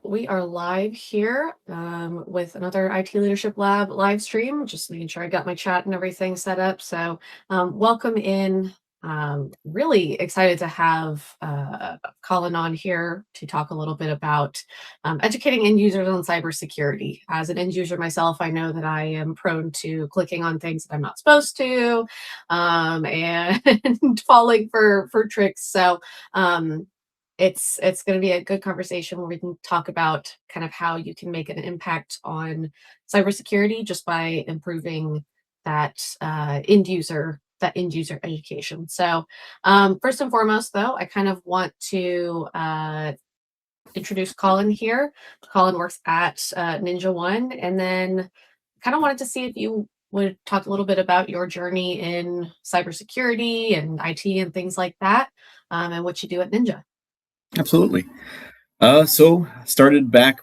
We are live here with another IT Leadership Lab live stream. Just making sure I got my chat and everything set up. So welcome in. Really excited to have Collin on here to talk a little bit about educating end users on cybersecurity. As an end user myself, I know that I am prone to clicking on things that I'm not supposed to and falling for tricks. So it's going to be a good conversation where we can talk about kind of how you can make an impact on cybersecurity just by improving that end user education. So first and foremost, though, I kind of want to introduce Collin here. Collin works at NinjaOne, and then kind of wanted to see if you would talk a little bit about your journey in cybersecurity and IT and things like that, and what you do at Ninja. Absolutely. So started back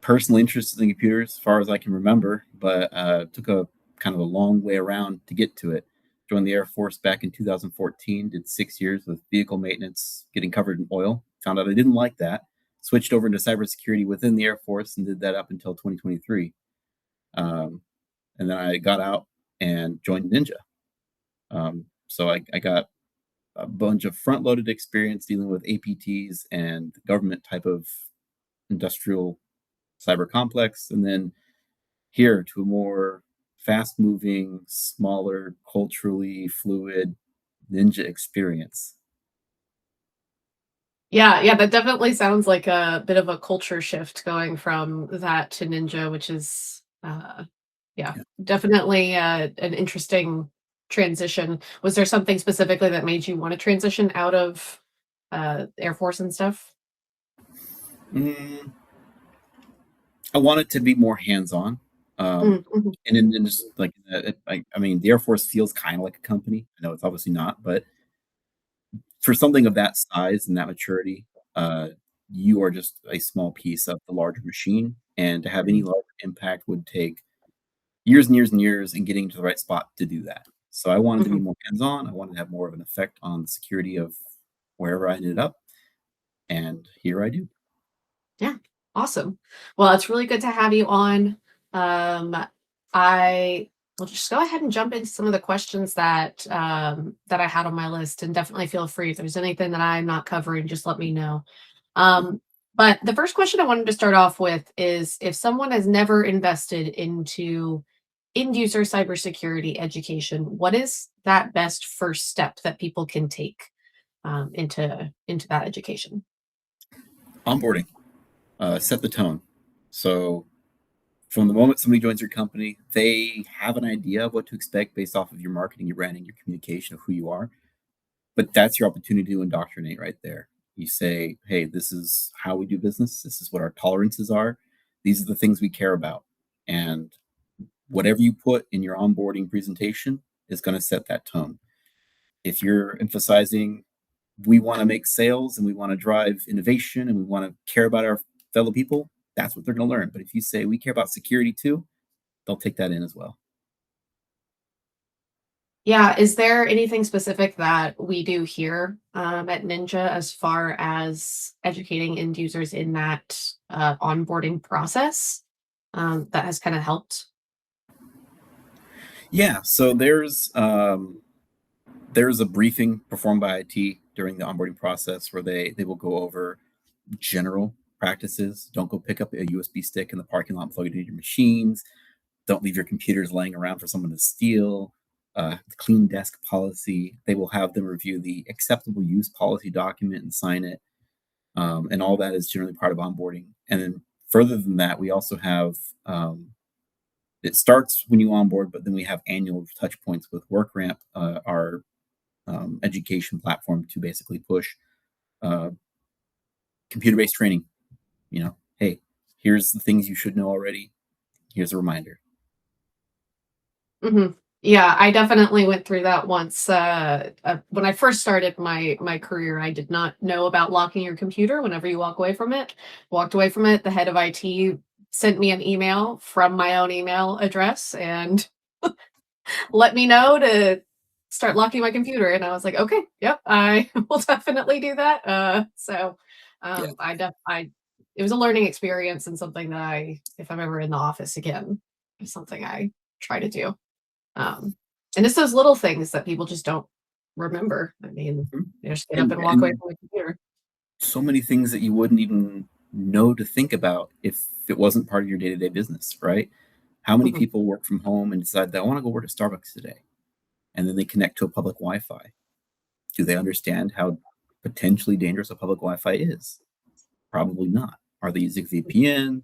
personally interested in computers as far as I can remember, but took a kind of a long way around to get to it. Joined the Air Force back in 2014, did 6 years with vehicle maintenance, getting covered in oil. Found out I didn't like that. Switched over into cybersecurity within the Air Force and did that up until 2023. And then I got out and joined Ninja. So I got a bunch of front-loaded experience dealing with APTs and government type of industrial cyber complex, and then here to a more fast-moving, smaller, culturally fluid Ninja experience. Yeah, that definitely sounds like a bit of a culture shift going from that to Ninja, which is yeah, Yeah. definitely an interesting transition. Was there something specifically that made you want to transition out of Air Force and stuff? Mm, I want it to be more hands-on. Mhm. And then just like I mean, the Air Force feels kind of like a company. I know it's obviously not, but for something of that size and that maturity, uh, you are just a small piece of the larger machine, and to have any larger impact would take years and years and years in getting to the right spot to do that. So I wanted to be Mhm. more hands-on. I wanted to have more of an effect on the security of wherever I ended up, and here I do. Yeah, awesome. Well, it's really good to have you on. Um, I will just go ahead and jump into some of the questions that I had on my list, and definitely feel free if there's anything that I'm not covering, just let me know. Um, but the first question I wanted to start off with is if someone has never invested into end user cybersecurity education, what is that best first step that people can take into that education? Onboarding, set the tone. So from the moment somebody joins your company, they have an idea of what to expect based off of your marketing, your branding, your communication of who you are. But that's your opportunity to indoctrinate right there. You say, hey, this is how we do business. This is what our tolerances are. These are the things we care about. And whatever you put in your onboarding presentation is going to set that tone. If you're emphasizing we want to make sales and we want to drive innovation and we want to care about our fellow people, that's what they're going to learn. But if you say we care about security too, they'll take that in as well. Yeah, is there anything specific that we do here at Ninja as far as educating end users in that onboarding process that has kind of helped? Yeah, so there's a briefing performed by IT during the onboarding process where they will go over general practices. Don't go pick up a USB stick in the parking lot and plug it into your machines. Don't leave your computers laying around for someone to steal. The clean desk policy. They will have them review the acceptable use policy document and sign it. And all that is generally part of onboarding. And then further than that, we also have it starts when you onboard, but then we have annual touch points with WorkRamp, our education platform to basically push uh, computer-based training. Hey, here's the things you should know already. Here's a reminder. Hmm. Yeah, I definitely went through that once. When I first started my career, I did not know about locking your computer whenever you walk away from it. Walked away from it. The head of IT sent me an email from my own email address and let me know to start locking my computer. And I was like, okay, yep, I will definitely do that. So Yeah, I it was a learning experience and something that if I'm ever in the office again, is something I try to do. And it's those little things that people just don't remember. I mean, Mhm. they just get up and and walk away and from the computer. so many things that you wouldn't even know to think about if it wasn't part of your day-to-day business, right? How many Mhm, people work from home and decide that I want to go work at Starbucks today, and then they connect to a public Wi-Fi? Do they understand how potentially dangerous a public Wi-Fi is? Probably not. Are they using VPN?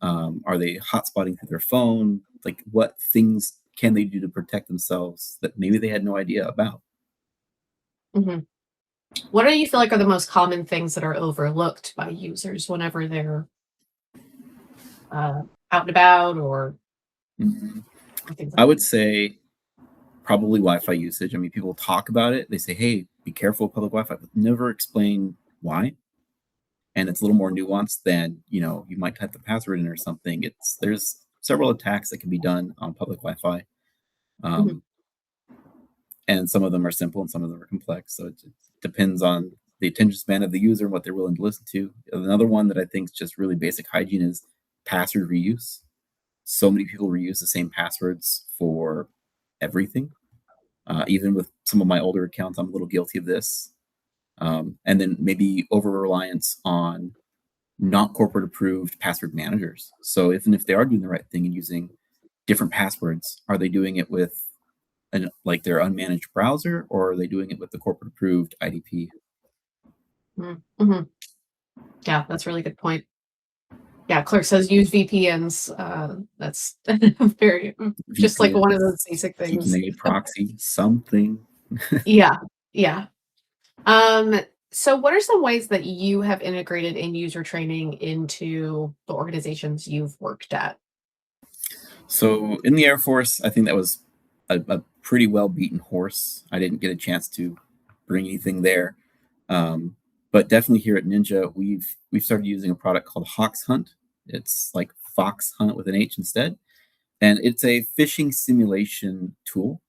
Are they hotspotting through their phone? Like, what things can they do to protect themselves that maybe they had no idea about? mhm. What do you feel like are the most common things that are overlooked by users whenever they're uh, out and about Mhm. or things like I that? would say probably Wi-Fi usage. I mean, people talk about it. They say, "Hey, be careful with public Wi-Fi," but never explain why. And it's a little more nuanced than you might type the password in or something. There's several attacks that can be done on public Wi-Fi, Mhm, um, and some of them are simple and some of them are complex. So it depends on the attention span of the user and what they're willing to listen to. Another one that I think is just really basic hygiene is password reuse. So many people reuse the same passwords for everything. Even with some of my older accounts, I'm a little guilty of this. And then maybe over reliance on not corporate approved password managers. So even if they are doing the right thing and using different passwords, are they doing it with like their unmanaged browser, or are they doing it with the corporate approved IDP? mhm, mhm. Yeah, that's a really good point. Yeah, Clerk says use VPNs. That's very just like one of VPNs, those basic things. CKNA proxy, something. Yeah, yeah. Um, so what are some ways that you have integrated in user training into the organizations you've worked at? So in the Air Force, I think that was a pretty well beaten horse. I didn't get a chance to bring anything there, um, but definitely here at Ninja, we've started using a product called Hawks Hunt. It's like Fox Hunt with an H instead, and it's a phishing simulation tool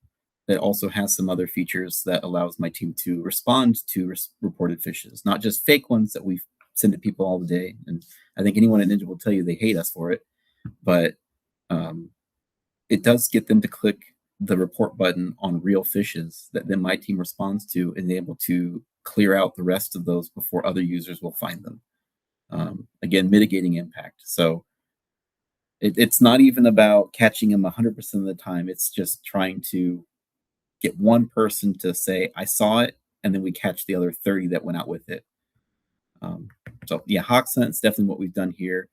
that also has some other features that allows my team to respond to reported phishes, not just fake ones that we send to people all the day. And I think anyone at Ninja will tell you they hate us for it, but um, it does get them to click the report button on real fishes that then my team responds to and able to clear out the rest of those before other users will find them. Again, mitigating impact. So it's not even about catching them 100% of the time. It's just trying to get one person to say, I saw it, and then we catch the other 30 that went out with it. Um, so, yeah, Hawk Hunt's definitely what we've done here.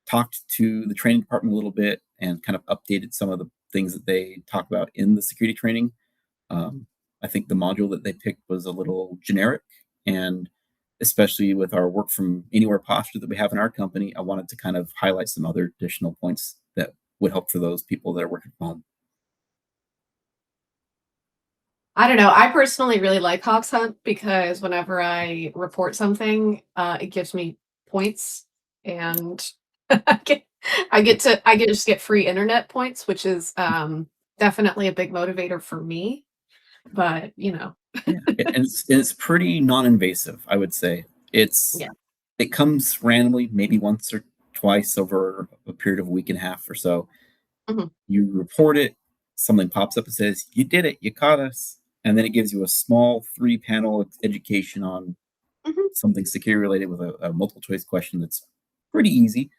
Talked to the training department a little bit and kind of updated some of the things that they talk about in the security training. I think the module that they picked was a little generic, and especially with our work from anywhere posture that we have in our company, I wanted to kind of highlight some other additional points that would help for those people that are working from home. I don't know. I personally really like Hawks Hunt because whenever I report something, it gives me points, and I get I get just get free internet points, which is definitely a big motivator for me. But Yeah, and it's pretty non-invasive, I would say. yeah. It comes randomly, maybe once or twice over a period of a week and a half or so. Mhm, You report it, something pops up and says, "You did it, you caught us," and then it gives you a small three-panel education on mhm. something security related with a multiple choice question that's pretty easy,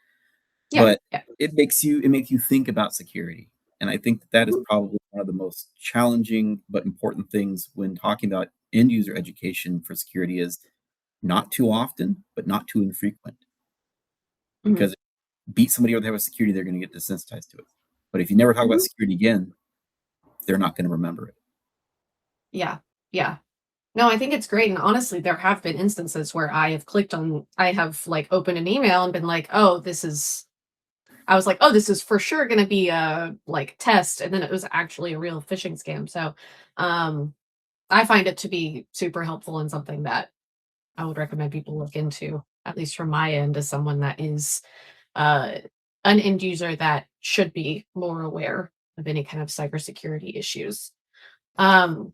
Yeah, but yeah. it makes you think about security. And I think that is Mhm, probably one of the most challenging but important things when talking about end user education for security is not too often, but not too infrequent. mhm, Because beat somebody over the head with security, they're going to get desensitized to it. But if you never talk about mhm. security again, they're not going to remember it. Yeah, yeah. No, I think it's great, and honestly, there have been instances where I have, like, opened an email and been like, "Oh, this is" I was like, "Oh, this is for sure gonna be a, like, test," and then it was actually a real phishing scam, so, um, I find it to be super helpful and something that I would recommend people look into, at least from my end as someone that is, uh, an end user that should be more aware of any kind of cybersecurity issues. Um,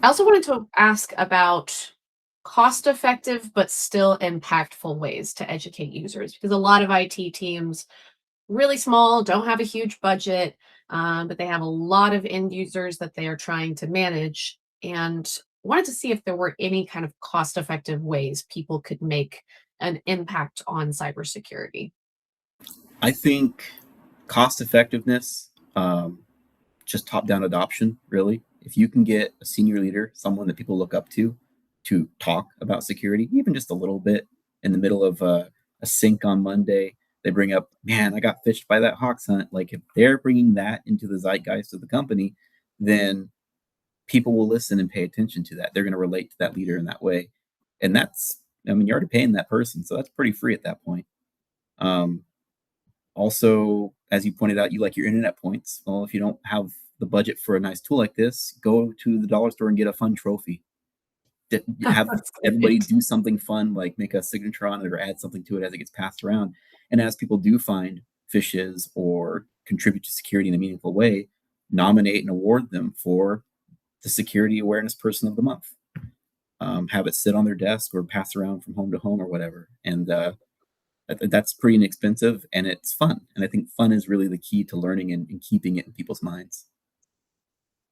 I also wanted to ask about cost effective but still impactful ways to educate users, because a lot of IT teams, really small, don't have a huge budget, but they have a lot of end users that they are trying to manage. And wanted to see if there were any kind of cost effective ways people could make an impact on cybersecurity. I think cost effectiveness, just top down adoption, really. If you can get a senior leader, someone that people look up to talk about security, even just a little bit in the middle of a sync on Monday, they bring up, man, I got fished by that Hawks hunt. Like, if they're bringing that into the zeitgeist of the company, then people will listen and pay attention to that. They're going to relate to that leader in that way. And that's, I mean, you're already paying that person. So that's pretty free at that point. Um, Also, as you pointed out, you like your internet points. Well, if you don't have the budget for a nice tool like this, go to the dollar store and get a fun trophy. Have That's everybody great. do something fun, like make a signature on it or add something to it as it gets passed around. And as people do find fishes or contribute to security in a meaningful way, nominate and award them for the security awareness person of the month. Have it sit on their desk or pass around from home to home or whatever. And that's pretty inexpensive and it's fun. And I think fun is really the key to learning and keeping it in people's minds.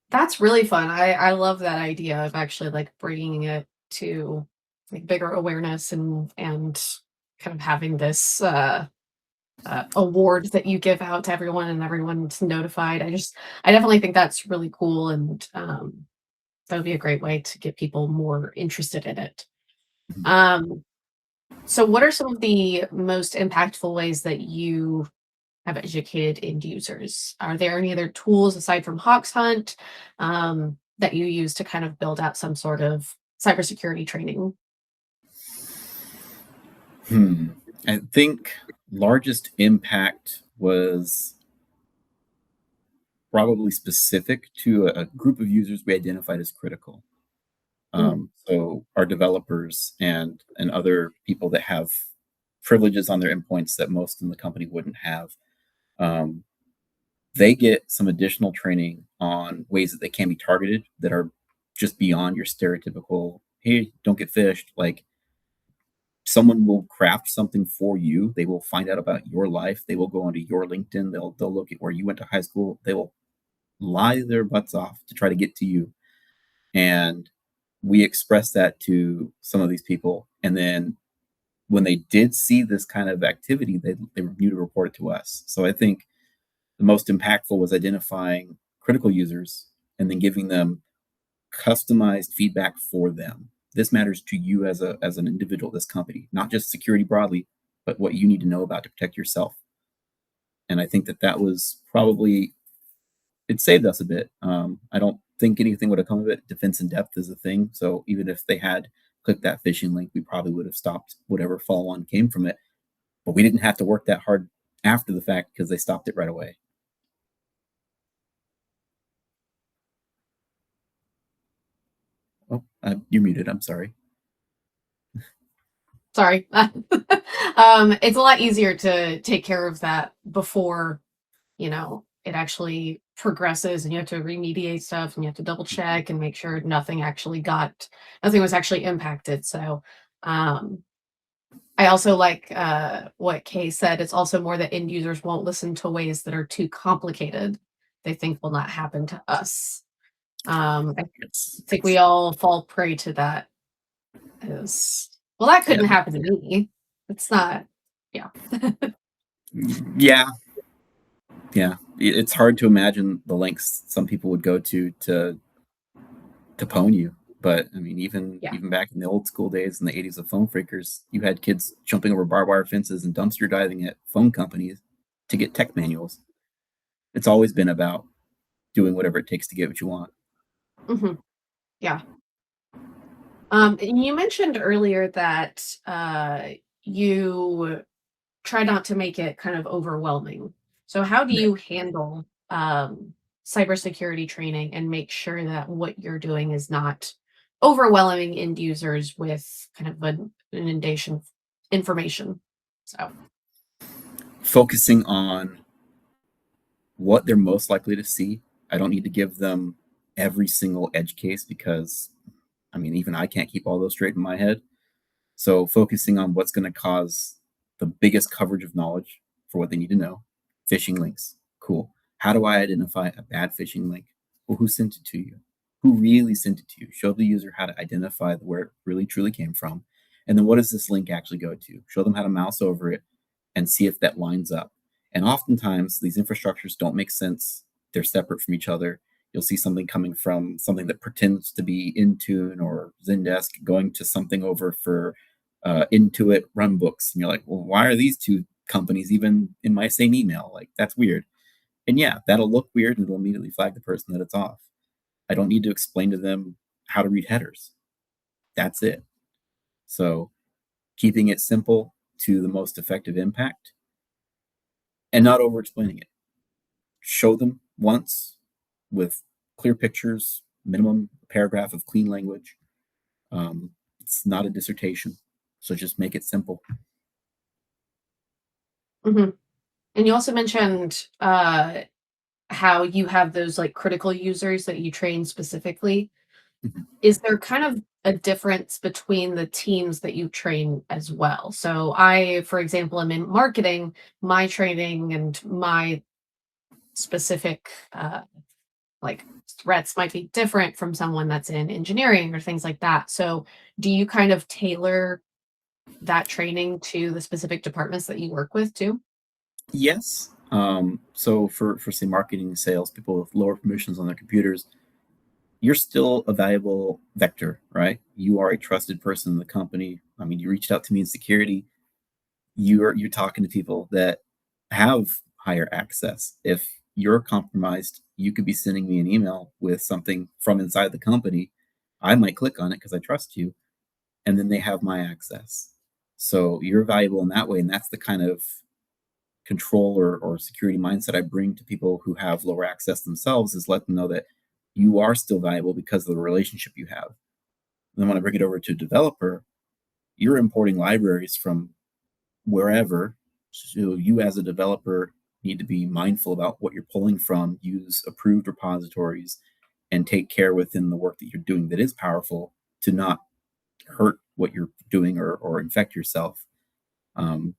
That's really fun. I love that idea of actually like bringing it to like bigger awareness, and kind of having this award that you give out to everyone and everyone's notified. I definitely think that's really cool, and that would be a great way to get people more interested in it. Mhm. Um, so, what are some of the most impactful ways that you have educated end users? Are there any other tools aside from Hawks Hunt that you use to kind of build out some sort of cybersecurity training? Hmm. I think largest impact was probably specific to a group of users we identified as critical. Mhm. So our developers and other people that have privileges on their endpoints that most in the company wouldn't have. Um, they get some additional training on ways that they can be targeted that are just beyond your stereotypical, hey, don't get fished. Like, someone will craft something for you. They will find out about your life. They will go onto your LinkedIn. They'll look at where you went to high school. They will lie their butts off to try to get to you. And we expressed that to some of these people. And then when they did see this kind of activity, they knew to report it to us. So I think the most impactful was identifying critical users and then giving them customized feedback for them. This matters to you as an individual, this company, not just security broadly, but what you need to know about to protect yourself. And I think that that was probably it saved us a bit. I don't think anything would have come of it. Defense in depth is a thing, so even if they had clicked that phishing link, we probably would have stopped whatever follow on came from it. But we didn't have to work that hard after the fact because they stopped it right away. Oh, you're muted. I'm sorry. Sorry. It's a lot easier to take care of that before, it actually progresses and you have to remediate stuff and you have to double check and make sure nothing was actually impacted. So, um, I also like what Kay said. It's also more that end users won't listen to ways that are too complicated. They think will not happen to us. I It's think we all fall prey to that. Is well, that yeah, couldn't happen to me. It's not. Yeah. yeah, yeah. It's hard to imagine the lengths some people would go to pwn you. But I mean, Yeah. even back in the old school days in the 80s of phone freakers, you had kids jumping over barbed wire fences and dumpster diving at phone companies to get tech manuals. It's always been about doing whatever it takes to get what you want. Hmm. Yeah. And you mentioned earlier that you try not to make it kind of overwhelming. So, how do Right. you handle cybersecurity training and make sure that what you're doing is not overwhelming end users with kind of an inundation of information? So, Focusing on what they're most likely to see. I don't need to give them every single edge case because I mean, even I can't keep all those straight in my head. So focusing on what's going to cause the biggest coverage of knowledge for what they need to know. Phishing links. Cool. How do I identify a bad phishing link? Well, who sent it to you? Who really sent it to you? Show the user how to identify where it really truly came from. And then what does this link actually go to? Show them how to mouse over it and see if that lines up. And oftentimes these infrastructures don't make sense. They're separate from each other. You'll see something coming from something that pretends to be Intune or Zendesk going to something over for Intuit Runbooks. And you're like, well, why are these two companies even in my same email? Like, that's weird. And yeah, that'll look weird and it'll immediately flag the person that it's off. I don't need to explain to them how to read headers. That's it. So keeping it simple to the most effective impact and not over explaining it. Show them once with clear pictures, minimum paragraph of clean language. It's not a dissertation, so just make it simple. Mhm. And you also mentioned how you have those like critical users that you train specifically. Mhm. Is there kind of a difference between the teams that you train as well? So I, for example, am in marketing. My training and my specific like threats might be different from someone that's in engineering or things like that. So do you kind of tailor that training to the specific departments that you work with too? Yes. So for say marketing, sales, people with lower permissions on their computers, you're still a valuable vector, right? You are a trusted person in the company. I mean, you reached out to me in security. You're talking to people that have higher access. If you're compromised, you could be sending me an email with something from inside the company. I might click on it because I trust you, and then they have my access. So you're valuable in that way, and that's the kind of control or security mindset I bring to people who have lower access themselves is let them know that you are still valuable because of the relationship you have. And then when I bring it over to a developer, you're importing libraries from wherever. So you as a developer need to be mindful about what you're pulling from, use approved repositories, and take care within the work that you're doing that is powerful to not hurt what you're doing or infect yourself. Um,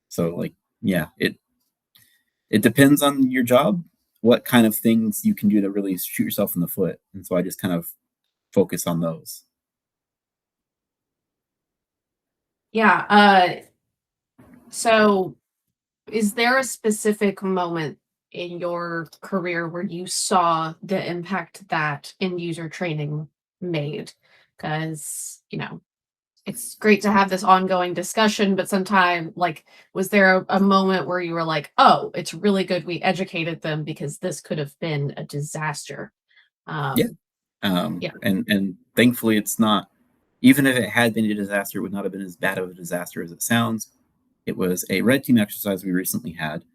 so like, yeah, it depends on your job, what kind of things you can do to really shoot yourself in the foot. And so I just kind of focus on those. Yeah. So is there a specific moment in your career where you saw the impact that end user training made? Because, it's great to have this ongoing discussion, but sometime like, was there a moment where you were like, oh, it's really good we educated them because this could have been a disaster? Yeah. Um, yeah. And thankfully it's not, even if it had been a disaster, it would not have been as bad of a disaster as it sounds. It was a red team exercise we recently had.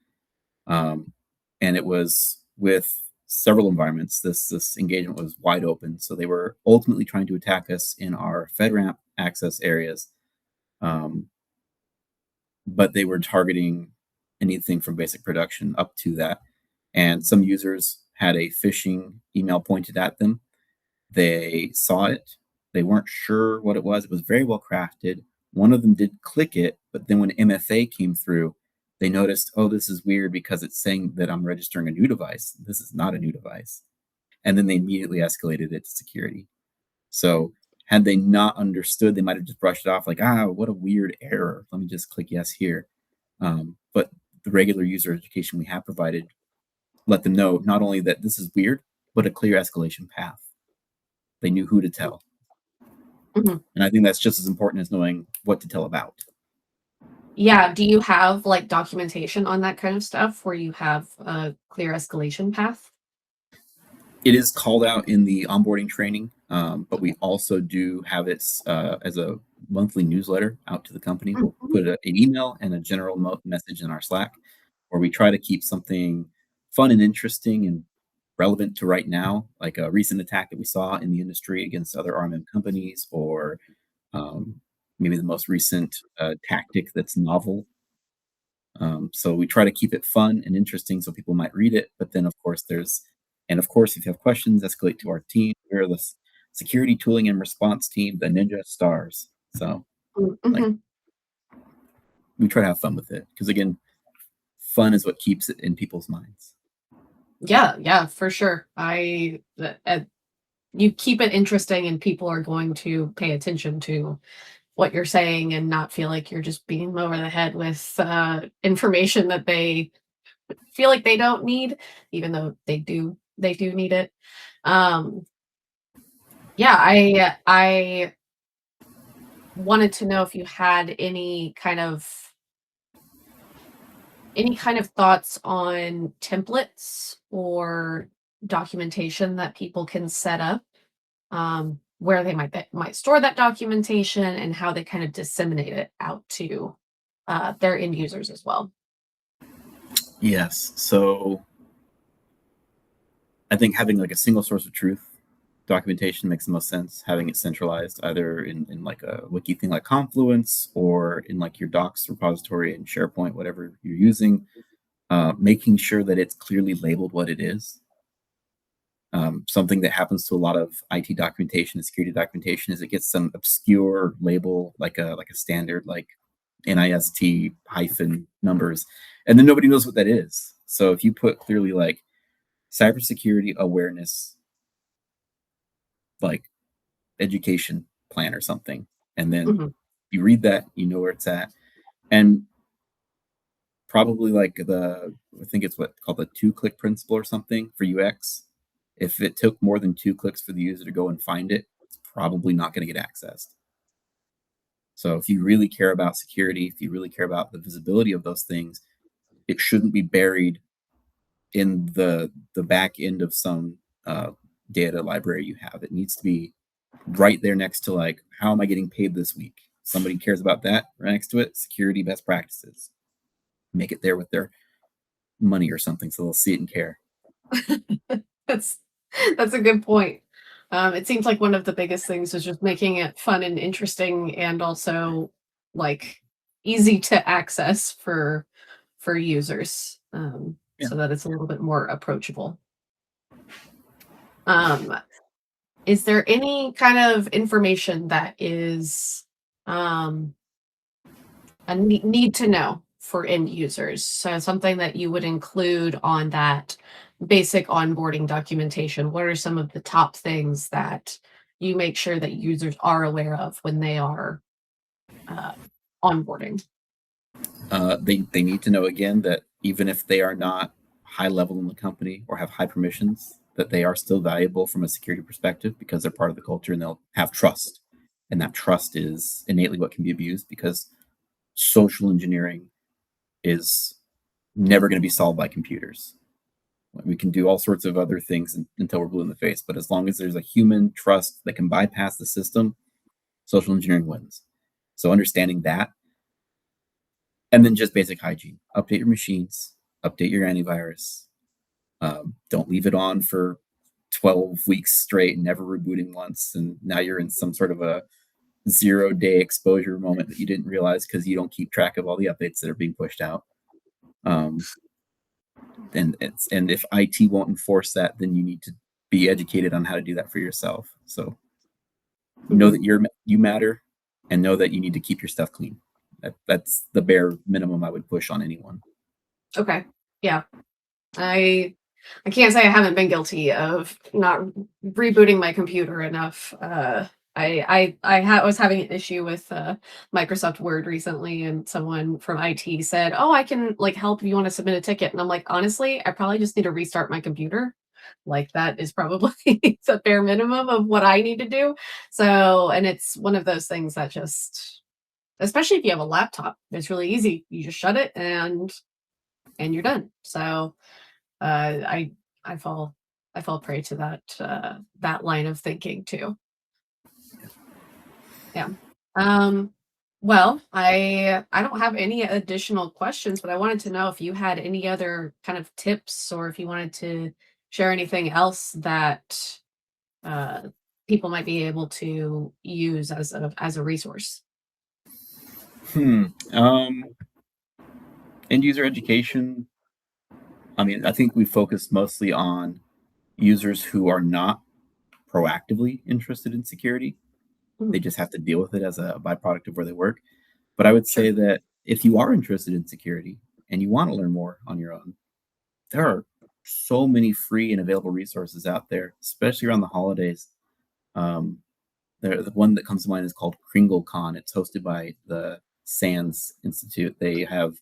Um, and it was with several environments. This engagement was wide open. So they were ultimately trying to attack us in our FedRAMP access areas. Um, but they were targeting anything from basic production up to that. And some users had a phishing email pointed at them. They saw it. They weren't sure what it was. It was very well crafted. One of them did click it, but then when MFA came through, they noticed, oh, this is weird because it's saying that I'm registering a new device. This is not a new device. And then they immediately escalated it to security. So had they not understood, they might have just brushed it off like, what a weird error. Let me just click yes here. But the regular user education we have provided let them know not only that this is weird, but a clear escalation path. They knew who to tell. Mhm. And I think that's just as important as knowing what to tell about. Yeah. Do you have like documentation on that kind of stuff where you have a clear escalation path? It is called out in the onboarding training, but we also do have it as a monthly newsletter out to the company. We'll Mhm. put an email and a general message in our Slack where we try to keep something fun and interesting and relevant to right now, like a recent attack that we saw in the industry against other RMM companies, or um, maybe the most recent tactic that's novel. So we try to keep it fun and interesting so people might read it. But then, of course, if you have questions, escalate to our team. We're the security tooling and response team, the Ninja Stars. So like Mm-hmm. we try to have fun with it because again, fun is what keeps it in people's minds. Yeah, yeah, for sure. You keep it interesting, and people are going to pay attention to what you're saying and not feel like you're just beating them over the head with information that they feel like they don't need, even though they do need it. Um, yeah, I wanted to know if you had any kind of thoughts on templates or documentation that people can set up, where they might store that documentation and how they kind of disseminate it out to their end users as well. Yes. So I think having like a single source of truth documentation makes the most sense. Having it centralized either in like a wiki thing like Confluence or in like your docs repository in SharePoint, whatever you're using, making sure that it's clearly labeled what it is. Something that happens to a lot of IT documentation and security documentation is it gets some obscure label like a standard like NIST hyphen numbers, and then nobody knows what that is. So if you put clearly like cybersecurity awareness, like education plan or something, and then Hmm. you read that, you know where it's at, and probably like I think it's what called the 2-click principle or something for UX. If it took more than 2 clicks for the user to go and find it, it's probably not going to get accessed. So if you really care about security, if you really care about the visibility of those things, it shouldn't be buried in the back end of some data library you have. It needs to be right there next to like, how am I getting paid this week? Somebody cares about that. Right next to it, security best practices. Make it there with their money or something so they'll see it and care. That's that's a good point. It seems like one of the biggest things is just making it fun and interesting, and also like easy to access for users, Yeah. so that it's a little bit more approachable. Um, is there any kind of information that is um, a need to know for end users? So something that you would include on that basic onboarding documentation. What are some of the top things that you make sure that users are aware of when they are uh, onboarding? They need to know again that even if they are not high level in the company or have high permissions, that they are still valuable from a security perspective because they're part of the culture and they'll have trust. And that trust is innately what can be abused because social engineering is never going to be solved by computers. We can do all sorts of other things until we're blue in the face, but as long as there's a human trust that can bypass the system, social engineering wins. So understanding that, and then just basic hygiene: update your machines, update your antivirus. Don't leave it on for 12 weeks straight and never rebooting once, and now you're in some sort of a 0-day exposure moment that you didn't realize because you don't keep track of all the updates that are being pushed out. Um, and if IT won't enforce that, then you need to be educated on how to do that for yourself. So know Mhm. that you matter, and know that you need to keep your stuff clean. That's the bare minimum I would push on anyone. Okay. Yeah. I I can't say I haven't been guilty of not rebooting my computer enough. Was having an issue with Microsoft Word recently, and someone from IT said, "Oh, I can like help if you want to submit a ticket." And I'm like, honestly, I probably just need to restart my computer. Like that is probably the bare minimum of what I need to do. So, and it's one of those things that just, especially if you have a laptop, it's really easy. You just shut it and you're done. So uh, I I fall I fall prey to that line of thinking too. Yeah. Um, well, I don't have any additional questions, but I wanted to know if you had any other kind of tips, or if you wanted to share anything else that uh, people might be able to use as a resource. Hmm. End user education. I mean, I think we focus mostly on users who are not proactively interested in security. They Mhm. just have to deal with it as a byproduct of where they work. But I would Sure. say that if you are interested in security and you want to learn more on your own, there are so many free and available resources out there, especially around the holidays. Um, the one that comes to mind is called KringleCon. It's hosted by the SANS Institute. They have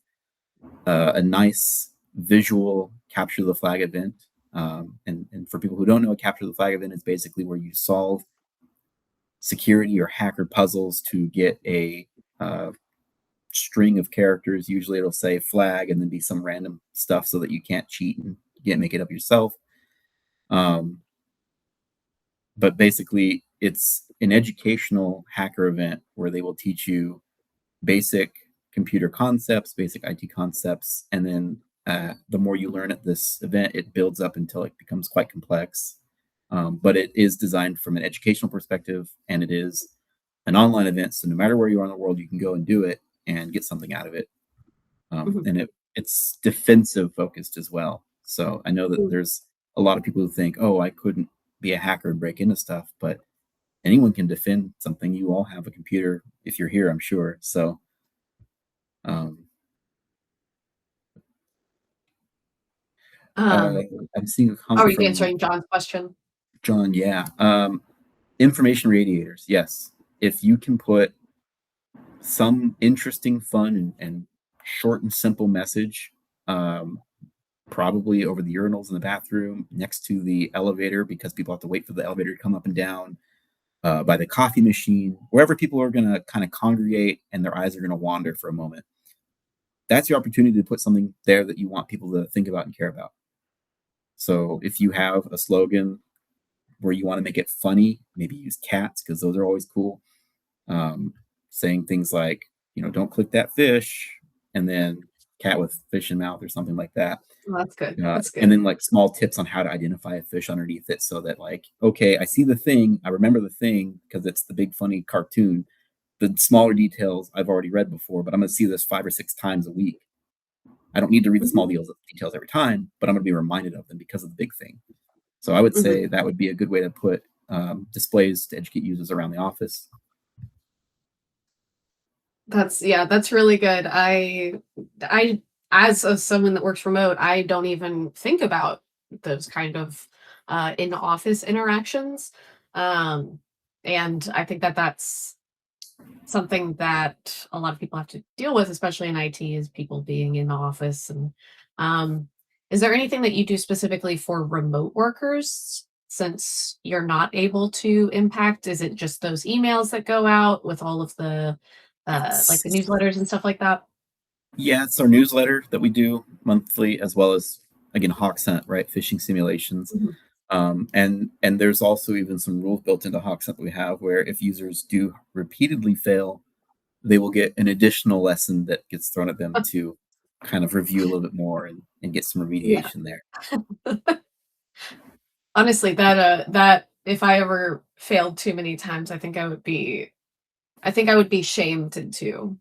a nice visual capture the flag event. And for people who don't know, a capture the flag event is basically where you solve security or hacker puzzles to get a string of characters. Usually it'll say flag and then be some random stuff so that you can't cheat and you can't make it up yourself. Um, but basically, it's an educational hacker event where they will teach you basic computer concepts, basic IT concepts, and then the more you learn at this event, it builds up until it becomes quite complex. But it is designed from an educational perspective, and it is an online event. So no matter where you are in the world, you can go and do it and get something out of it. Mhm. And it's defensive focused as well. So I know that Mm. there's a lot of people who think, oh, I couldn't be a hacker and break into stuff, but anyone can defend something. You all have a computer if you're here, I'm sure. So um, uh, Um, I'm seeing a are comment you from answering John's question? John. Yeah. Information radiators. Yes. If you can put some interesting, fun, and short and simple message, um, probably over the urinals in the bathroom, next to the elevator, because people have to wait for the elevator to come up and down, by the coffee machine, wherever people are going to kind of congregate and their eyes are going to wander for a moment. That's your opportunity to put something there that you want people to think about and care about. So if you have a slogan where you want to make it funny, maybe use cats because those are always cool. Um, Saying things like, don't click that fish, and then cat with fish in mouth or something like that. Oh, that's good. That's And good. then like small tips on how to identify a fish underneath it so that like, okay, I see the thing, I remember the thing because it's the big funny cartoon. The smaller details I've already read before, but I'm going to see this 5 or 6 times a week. I don't need to read the small Mhm. details every time, but I'm going to be reminded of them because of the big thing. So I would Mhm. say that would be a good way to put displays to educate users around the office. That's really good. I as someone that works remote, I don't even think about those kind of in office interactions. Um, and I think that that's something that a lot of people have to deal with, especially in IT, is people being in the office. And um, is there anything that you do specifically for remote workers since you're not able to impact? Is it just those emails that go out with all of the like the newsletters and stuff like that? Yeah, it's our newsletter that we do monthly, as well as again HawkSent, right? Phishing simulations, Mhm. and there's also even some rules built into HawkSent that we have where if users do repeatedly fail, they will get an additional lesson that gets thrown at them to kind of review a little bit more and get some Yeah. remediation there. Honestly, that if I ever failed too many times, I think I would be shamed into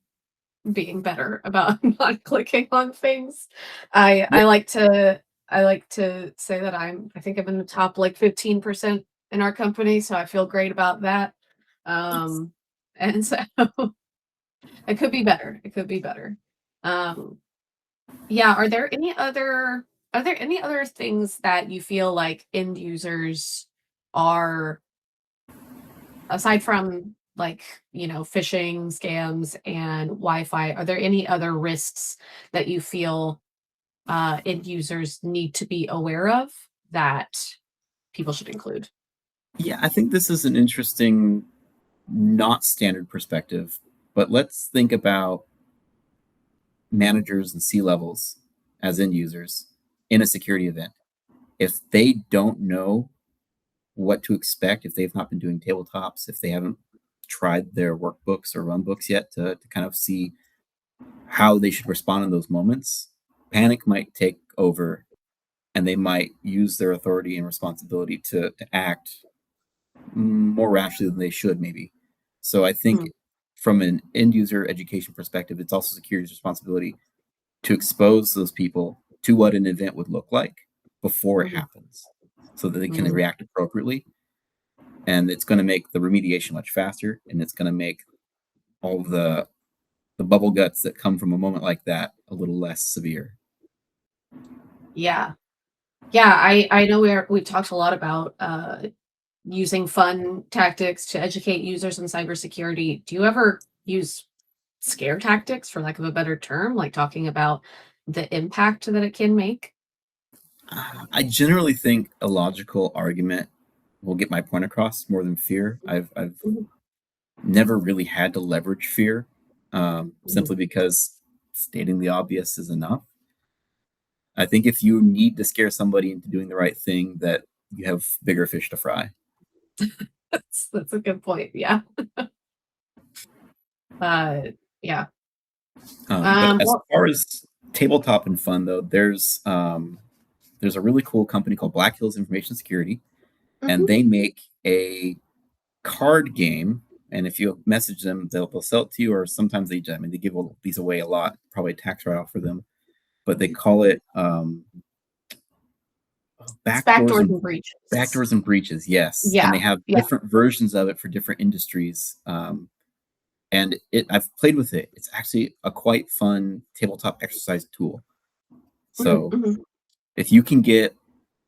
being better about not clicking on things. I Yeah, I like to I like to say that I think I'm in the top like 15% in our company, so I feel great about that. Um, and so it could be better. It could be better. Um, yeah, are there any other things that you feel like end users are aside from like, phishing scams and Wi-Fi, are there any other risks that you feel end users need to be aware of that people should include? yeah, I think this is an interesting, not standard perspective, but let's think about managers and C levels as end users in a security event. If they don't know what to expect, if they've not been doing tabletops, if they haven't tried their workbooks or run books yet to kind of see how they should respond in those moments, panic might take over and they might use their authority and responsibility to act more rashly than they should, maybe. So I think Mm, from an end user education perspective, it's also security's responsibility to expose those people to what an event would look like before it mhm, happens so that they can mhm, react appropriately. and it's going to make the remediation much faster, and it's going to make all the bubble guts that come from a moment like that a little less severe. Yeah. Yeah, I know we talked a lot about using fun tactics to educate users in cybersecurity. Do you ever use scare tactics, for lack of a better term, like talking about the impact that it can make? I generally think a logical argument will get my point across more than fear. I've Mhm, never really had to leverage fear, mhm. simply because stating the obvious is enough. I think if you need to scare somebody into doing the right thing, that you have bigger fish to fry. That's a good point. Yeah. Uh, yeah. But as Well, far as tabletop and fun, though, there's a really cool company called Black Hills Information Security, and mhm. they make a card game. And if you message them, they'll sell it to you, or sometimes I mean, they give these away a lot, probably a tax write off for them. But they call it It's backdoors backdoors and and breaches. backdoors and breaches. Yes, and Yeah. they have Yeah. different versions of it for different industries. And I've played with it. It's actually a quite fun tabletop exercise tool. Mhm, So mhm, if you can get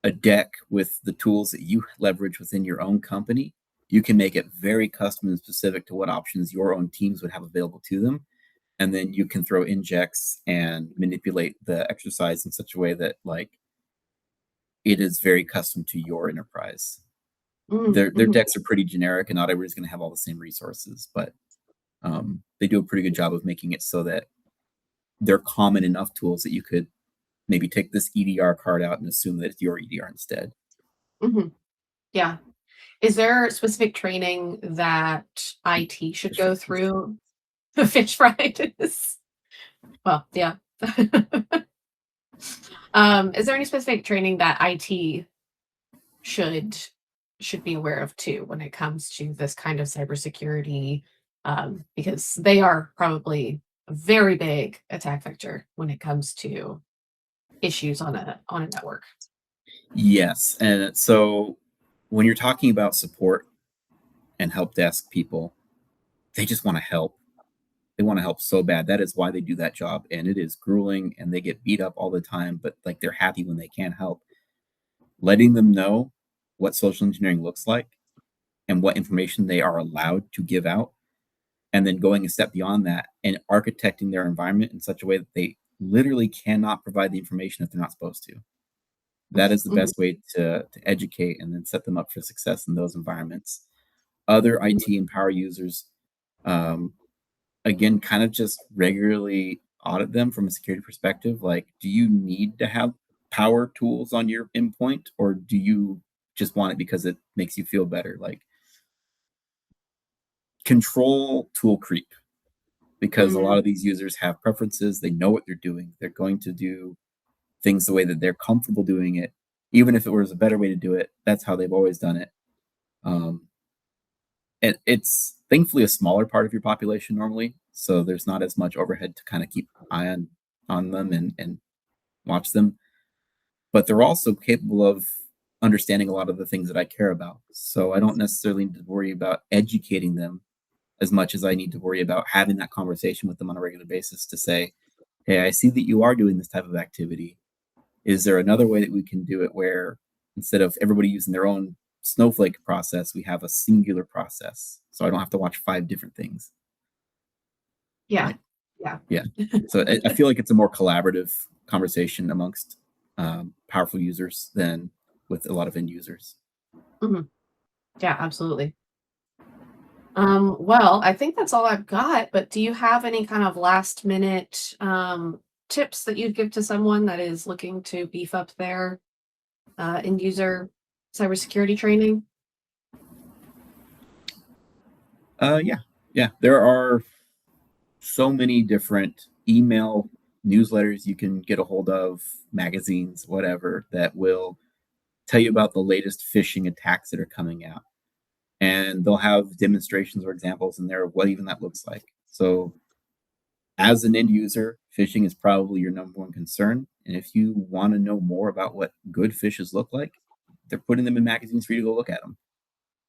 a deck with the tools that you leverage within your own company, you can make it very custom and specific to what options your own teams would have available to them. And then you can throw injects and manipulate the exercise in such a way that like it is very custom to your enterprise. mhm, Their mhm, decks are pretty generic, and not everybody's going to have all the same resources, but they do a pretty good job of making it so that they're common enough tools that you could maybe take this EDR card out and assume that it's your EDR instead. mhm. Yeah. Is there specific training that IT should Fish go fries. through? Fish fries. Well, yeah. Is there any specific training that IT should should be aware of too when it comes to this kind of cybersecurity? Because they are probably a very big attack vector when it comes to issues on a network. Yes, and so when you're talking about support and help desk people, they just want to help. They want to help so bad. That is why they do that job, and it is grueling, and they get beat up all the time. But like they're happy when they can help. Letting them know what social engineering looks like and what information they are allowed to give out, and then going a step beyond that and architecting their environment in such a way that they literally cannot provide the information if they're not supposed to. That is the Mhm, best way to educate and then set them up for success in those environments. Other mhm, IT and power users, um, again, kind of just regularly audit them from a security perspective. Like, do you need to have power tools on your endpoint, or do you just want it because it makes you feel better? Like, control tool creep, because a lot mhm. of these users have preferences. They know what they're doing. They're going to do things the way that they're comfortable doing it. Even if it was a better way to do it, that's how they've always done it. Um, and it's thankfully a smaller part of your population normally, so there's not as much overhead to kind of keep eye on them and watch them. But they're also capable of understanding a lot of the things that I care about. So I don't necessarily need to worry about educating them as much as I need to worry about having that conversation with them on a regular basis to say, hey, I see that you are doing this type of activity. Is there another way that we can do it where instead of everybody using their own snowflake process, we have a singular process? So I don't have to watch five different things. Yeah. Like, Yeah. yeah. So I feel like it's a more collaborative conversation amongst powerful users than with a lot of end users. Mhm. Yeah, absolutely. Well, I think that's all I've got, but do you have any kind of last minute tips that you'd give to someone that is looking to beef up their end user cybersecurity training? Yeah, yeah. There are so many different email newsletters you can get a hold of, magazines, whatever, that will tell you about the latest phishing attacks that are coming out. And they'll have demonstrations or examples in there of what even that looks like. So, as an end user, phishing is probably your number one concern. And if you want to know more about what good fishes look like, they're putting them in magazines for you to go look at them.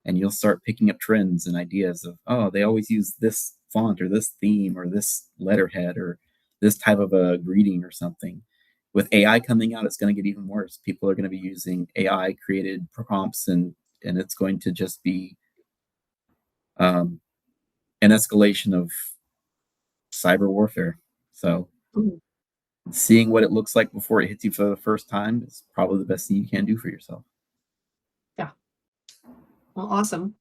and you'll start picking up trends and ideas of, oh, they always use this font or this theme or this letterhead or this type of a greeting or something. With AI coming out, it's going to get even worse. People are going to be using AI created prompts, and it's going to just be um, an escalation of cyber warfare. So Mhm. seeing what it looks like before it hits you for the first time is probably the best thing you can do for yourself. Yeah. Well, awesome.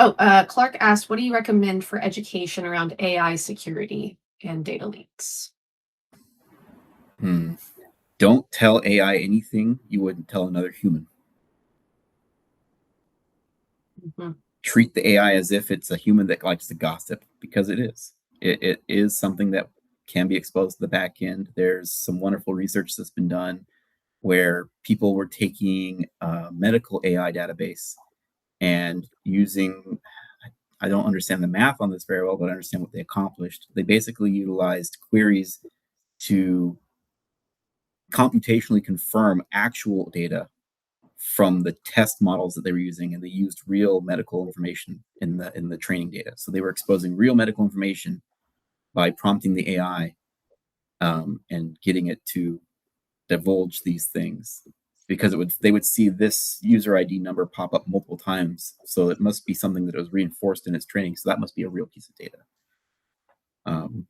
Oh, Clark asked, what do you recommend for education around AI security and data leaks? Hmm. Don't tell AI anything you wouldn't tell another human. Mhm. Treat the AI as if it's a human that likes to gossip, because it is. It is something that can be exposed to the back end. There's some wonderful research that's been done where people were taking a medical AI database and using, I don't understand the math on this very well, but I understand what they accomplished. They basically utilized queries to computationally confirm actual data from the test models that they were using, and they used real medical information in the training data. So they were exposing real medical information by prompting the AI, and getting it to divulge these things, because they would see this user ID number pop up multiple times. So it must be something that was reinforced in its training. So that must be a real piece of data. Um,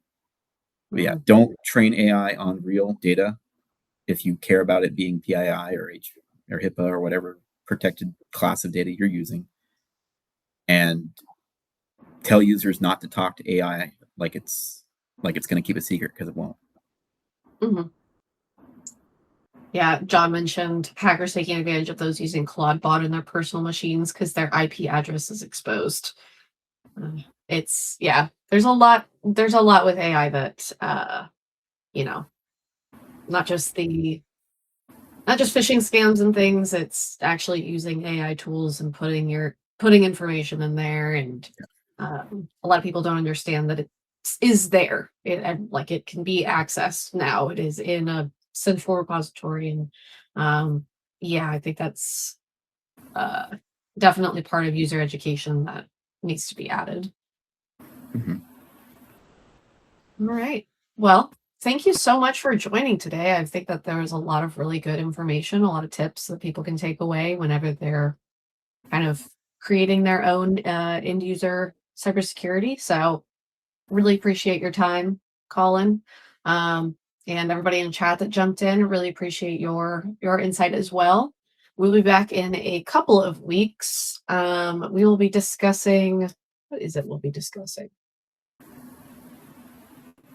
but yeah, Mm. don't train AI on real data if you care about it being PII or or HIPAA or whatever protected class of data you're using, and tell users not to talk to AI like it's going to keep a secret, because it won't. Mhm. Yeah, John mentioned hackers taking advantage of those using Claude in their personal machines because their IP address is exposed. It's yeah, there's a lot with AI that you know, not just the not just phishing scams and things, it's actually using AI tools and putting information in there, and a lot of people don't understand that it is there. And like it can be accessed now. It is in a central repository, and yeah, I think that's uh, definitely part of user education that needs to be added. Mhm. All right. Well, thank you so much for joining today. I think that there was a lot of really good information, a lot of tips that people can take away whenever they're kind of creating their own end user cybersecurity. So, really appreciate your time, Colin. Um, and everybody in chat that jumped in, really appreciate your insight as well. We'll be back in a couple of weeks. We will be discussing what is it we'll be discussing?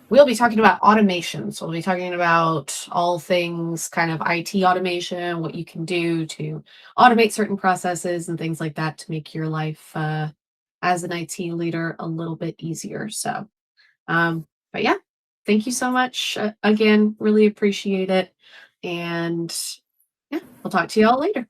We'll be talking about automation. So we'll be talking about all things kind of IT automation, what you can do to automate certain processes and things like that to make your life as an IT leader a little bit easier. So, but yeah, thank you so much again. Really appreciate it. And yeah, we'll talk to you all later.